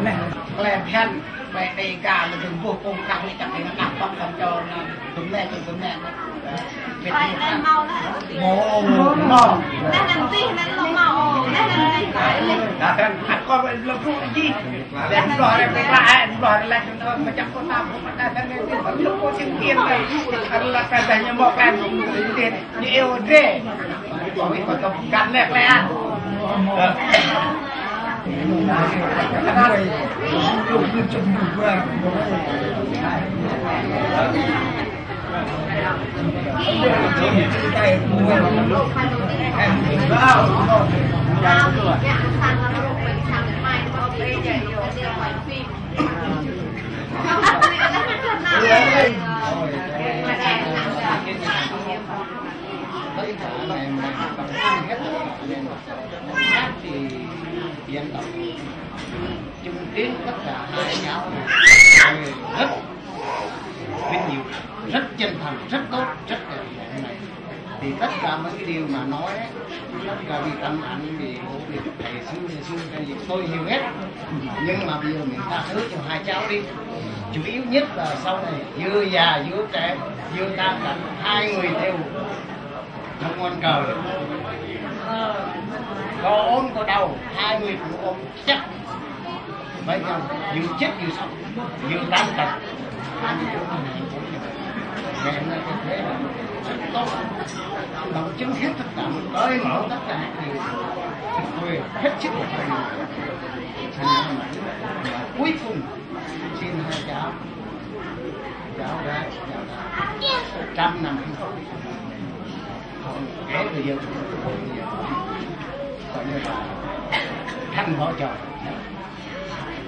này lèn khen mẹ đây cả là đừng vô cùng căng này chẳng phải nó căng bóng làm cho tụm nè vậy nên mau mồ ngon nên làm gì nên lo mau nên làm gì phải lên đã cần hạt con là phụ gì để đòi lại nó mà chẳng có nào cũng đã thân nên lúc có tiếng tiền này là cái gì như một cái tiền như yêu thế có tập cắn lẹt lẹ biến động chung tiến tất cả hai nhau rất vinh dự, rất chân thành, rất tốt, rất đẹp đẽ này. Thì tất cả mấy cái điều mà nói tất cả vì tâm ảnh vì bố vì thầy xưa cái gì tôi hiểu hết, nhưng mà bây giờ mình ta hứa cho hai cháu đi. Chủ yếu nhất là sau này vừa già vừa trẻ vừa ta cảnh hai người đều không ngoan cờ, có ốm có đau hai người cũng ôm chắc vậy nhau, vừa chết vừa sống vừa tan tật hai người cũng hạnh phúc. Ngày hôm nay tôi thấy là rất tốt, động chứng hết tất cả một tới mở tất cả điều thật quê hết sức của thầy. Cuối cùng xin hai cháu gái 100 năm hạnh phúc, kể từ giờ gọi như là thanh vợ chồng.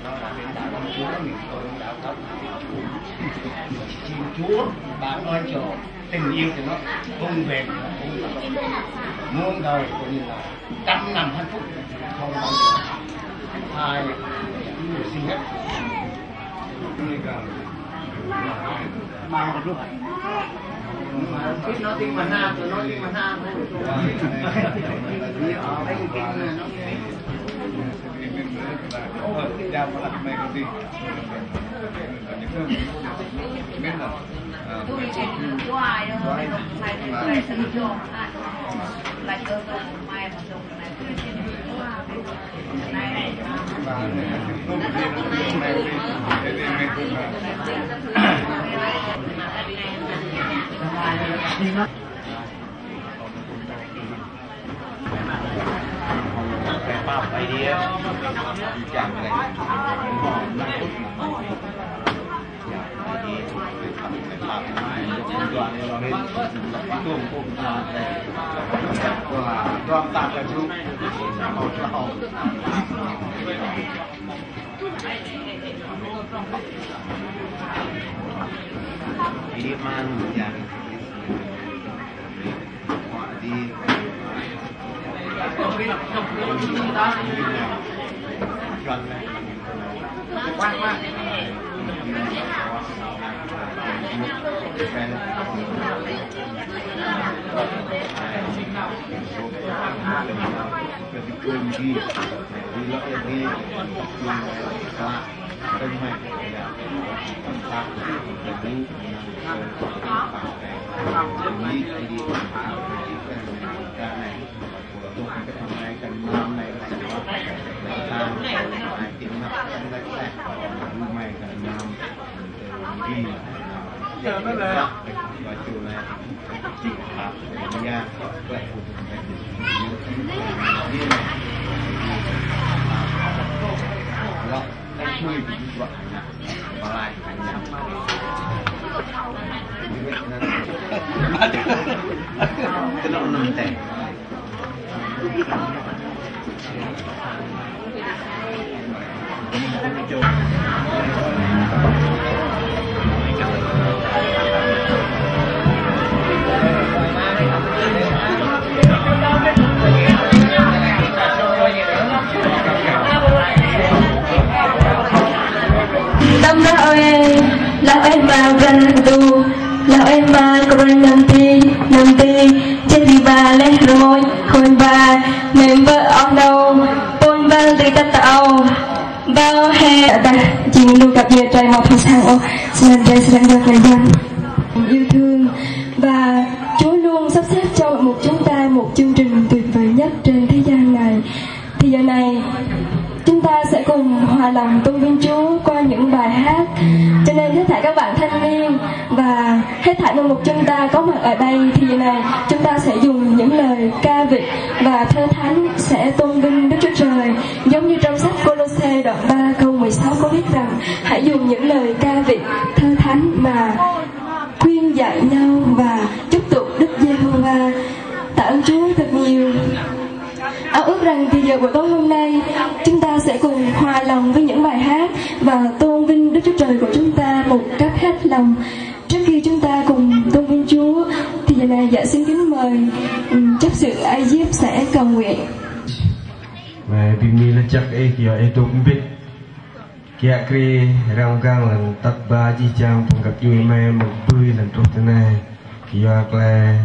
Đó là đến đạo ông Chúa, mình tôi đạo tóc xin Chúa bạn ơn cho tình yêu thì nó vun vẹn muôn đời cũng như là 100 năm hạnh phúc, không bao giờ ai xin hết mà một lúc biết nói tiếng mà nam rồi nói tiếng mà nam thôi ở đây tiếng nó vậy đi em chẳng này đoàn tạc là chú đi man dạng đi quan tâm đó ơi lão em mà gần tu lão em mà còn nằm ti trên đi bà lên rồi khôi bà mềm vợ ông đầu bôn vang từ ta tạo ba he đã chuyện luôn gặp về trời một sang ô xin trời sẽ được người dân yêu thương và Chúa luôn sắp xếp cho một chúng ta một chương trình tuyệt vời nhất trên thế gian này. Thì giờ này chúng ta sẽ cùng hòa lòng tôn vinh Chúa qua những bài hát. Cho nên hết thảy các bạn thanh niên và hết thảy một chúng ta có mặt ở đây thì giờ này chúng ta sẽ dùng những lời ca vịnh và thơ thánh sẽ tôn vinh Đức Chúa Trời, giống như trong sách Cô-lô-sê đoạn 3 câu 16 có viết rằng hãy dùng những lời ca vịnh thơ thánh mà khuyên dạy nhau và chúc tụng Đức Giê-hô-va. Tạ ơn Chúa thật nhiều. Ao ước rằng thì giờ buổi tối hôm nay chúng ta sẽ cùng hòa lòng với những bài hát và tôn vinh Đức Chúa Trời của chúng ta một cách hết lòng. Trước khi chúng ta cùng tôn vinh Chúa thì giờ này dạ xin kính mời chấp sự Ai Diếp sẽ cầu nguyện. Mẹ bimi là chắc ấy kia ấy tốt biết kia kri rong gang lần tập ba chi trang phong gặp vui mẹ một bươi lần tốt thế này kia là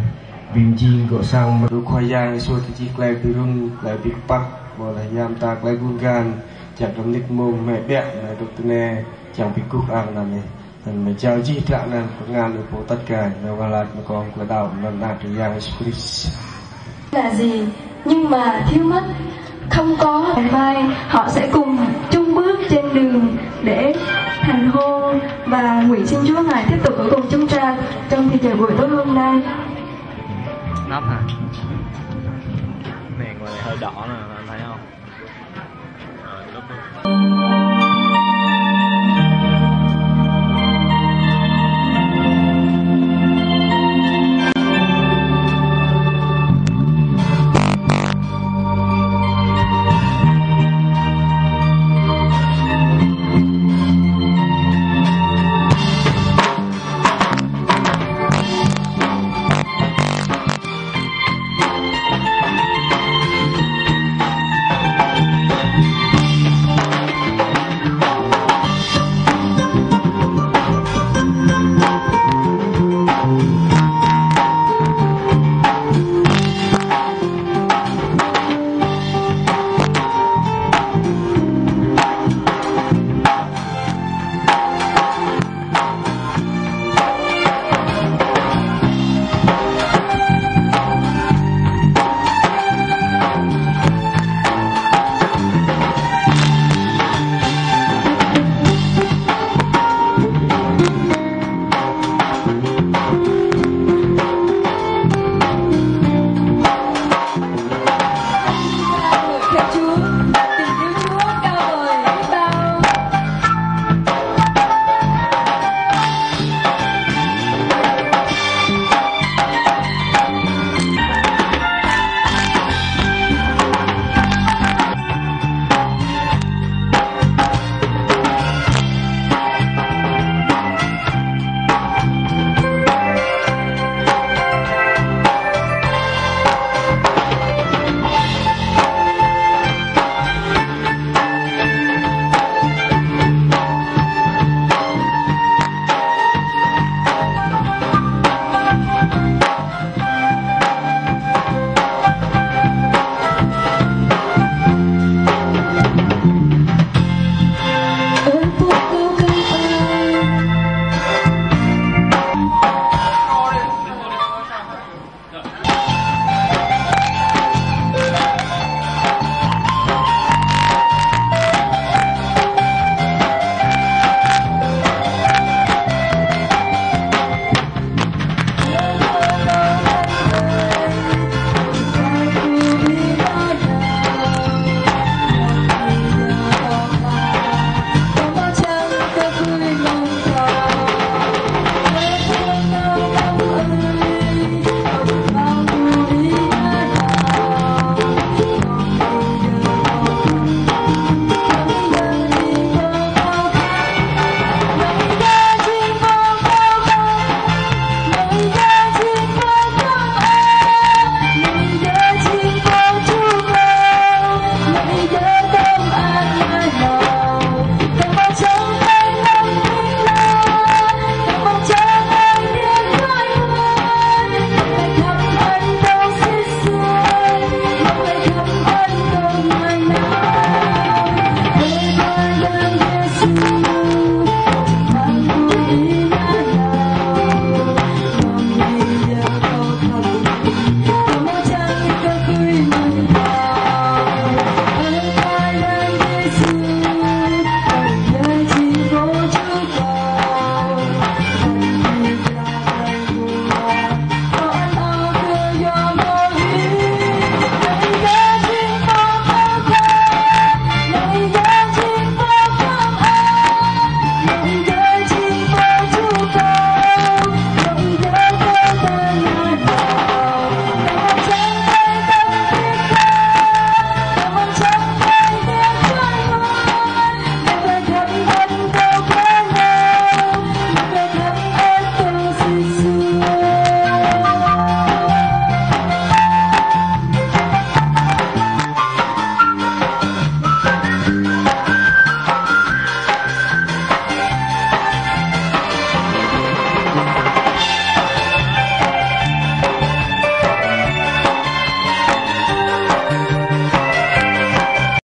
bim chim gõ sang mà đôi khoai giang xua thì chỉ lại từ rung lại bị bắt mà lại yam tạc lại gun gan chẳng trong nick mông mẹ bẹt lại tốt thế này chẳng bị cục ăn là này thành mẹ chào chi trạng này có ngàn được bộ tất cả mà qua lại mà còn là đảo mà đạt được giang spirit là gì nhưng mà thiếu mất không có ngày mai họ sẽ cùng chung bước trên đường để thành hôn và nguyện xin Chúa Ngài tiếp tục ở cùng chúng ta trong thời giờ buổi tối hôm nay. Nắp hả? Này ngoài này hơi đỏ nè, anh thấy không?